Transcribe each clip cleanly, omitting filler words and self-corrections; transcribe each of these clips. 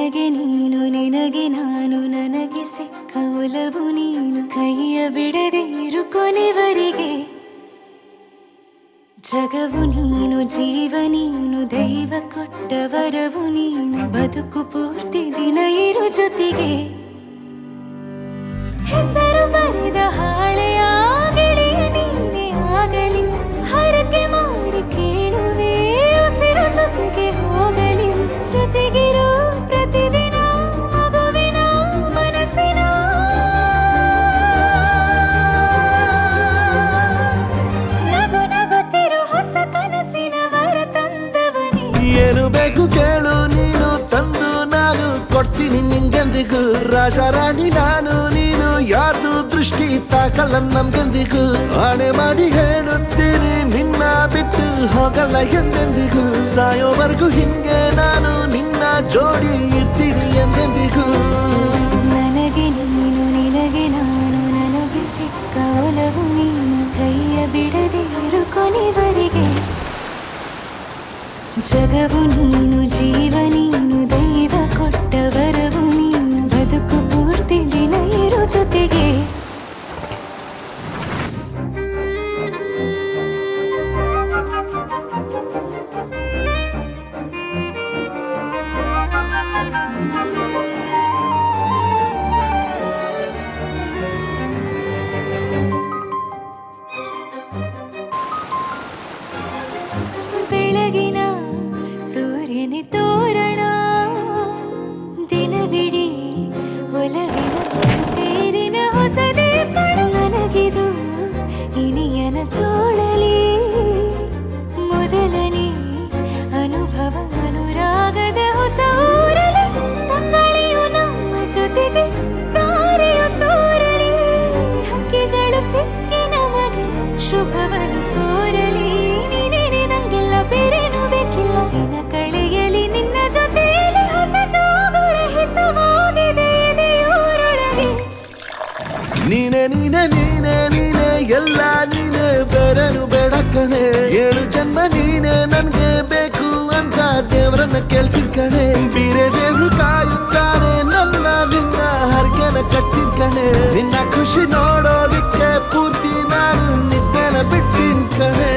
ನನಗೆ ನೀನು ನಿನಗೆ ನಾನು ನನಗೆ ಸಿಕ್ಕ ಒಲವು ನೀನು ಕೈಯ ಬಿಡದೆ ಇರು ಕೊನೆವರೆಗೆ ಜಗವು ನೀನು ಜೀವ ನೀನು ದೈವ ಕೊಟ್ಟ ವರವು ನೀನು ಬದುಕು ಪೂರ್ತಿ ದಿನ ಇರು ಜೊತೆಗೆ ಹೆಸರು ಬರೆದ ಹಾಳೆಯ ಗೆಳೆಯ ನೀನೇ ಆಗಲಿ ಹರಕೆ ಮಾಡಿ ಕೇಳುವೆ ಉಸಿರು ಜೊತೆಗೆ ಹೋಗಲಿ ಜೊತೆಗಿರೋ ಪ್ರತಿದಿನ ಮಗುವಿನ ಮನಸ್ಸಿನ ನಗು ನಗುತ್ತಿರೋ ಹೊಸ ಕನಸಿನ ವರ ತಂದವನೇ ಏನು ಬೇಕು ಕೇಳು ನೀನು ತಂದು ನಾನು ಕೊಡ್ತೀನಿ ನಿಂಗೆಂದಿಗೂ ರಾಜ ರಾಣಿ ನಾನು ನೀನು ಯಾರ್ದು ದೃಷ್ಟಿ ತಾಕಲ್ಲ ನಮ್ಗೆಂದಿಗೂ ಆಣೆ ಮಾಡಿ ಹೇಳುತ್ತೀನಿ ನಿನ್ನ ಬಿಟ್ಟು ಹೋಗಲ್ಲ ಎಂದೆಂದಿಗೂ ಸಾಯೋವರೆಗೂ ಹಿಂಗೆ ನಾನು ನಿನ್ನ ಜೋಡಿ ಇರ್ತೀನಿ ಎಂದೆಂದಿಗೂ ನನಗೆ ನೀನು ನಿನಗೆ ನಾನು ನನಗೆ ಸಿಕ್ಕ ಒಲವು ನೀನು ಕೈಯ ಬಿಡದೆ ಇರು ಕೊನೆವರೆಗೆ ಜಗವು ನೀನು ಜೀವ ನೀನು ದೈವ ಕೊಟ್ಟ ವರವು ನೀನು ಬದುಕು ಪೂರ್ತಿ ದಿನ ಇರು ಜೊತೆಗೆ ಬೆಳಗಿನ ಸೂರ್ಯನೇ ತೋರಣ ದಿನವಿಡೀ ಒಲವಿನ ತೇರಿನ ಹೊಸದೇ ಪಡ ನನಗಿದು ಇನಿಯನ ತೋಳಲಿ ಮೊದಲನೇ ಅನುಭವ ಅನುರಾಗದ ಹೊಸ ಊರಲಿ ತಂಗಳಿಯು ನಮ್ಮ ಜೊತೆಗೆ ತಾರೆಯು ತೋರಲಿ ಹಕ್ಕಿಗಳು ಸಿಕ್ಕಿ ನಮಗೆ ಶುಭವನ್ನು ಕೋರಲಿ ನೀನೇ ನಂಗೆಲ್ಲ ಬೇರೇನು ಬೇಕಿಲ್ಲ ದಿನ ಕಳೆಯಲಿ ನಿನ್ನ ಜೊತೆಯಲ್ಲಿ ಹೊಸ ಜೋಗುಳ ಹಿತವಾಗಿದೆ ದೇವರೊಳಗೆ ನೀನೆ ನೀನೆ ನೀನೆ ನೀನೆ ಎಲ್ಲ ನೀನೆ ಬೇರೆನು ಬೇಡ ಕಣೆ ಏಳು ಜನ್ಮ ನೀನೆ ನನ್ಗೆ ಬೇಕು ಅಂತ ದೇವರನ್ನ ಕೇಳ್ತೀನಿ ಕಣೆ ಬೇರೆ ದೇವ್ರು ಕಾಯುತ್ತಾನೆ ನನ್ನ ನಿನ್ನ ಹರಕೆನ ಕಟ್ಟಿನ ಕಣೆ ನಿನ್ನ ಖುಷಿ ನೋಡೋದಿಕ್ಕೆ ಪೂರ್ತಿ ನಾನು ನಿದ್ದೆನ ಬಿಟ್ಟಿನ ಕಣೆ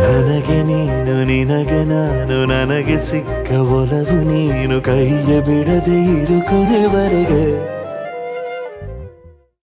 ನನಗೆ ನೀನು ನಿನಗೆ ನಾನು ನನಗೆ ಸಿಕ್ಕ ಒಲವು ನೀನು ಕೈಯ ಬಿಡದೆ ಇರು ಕೊನೆವರೆಗೆ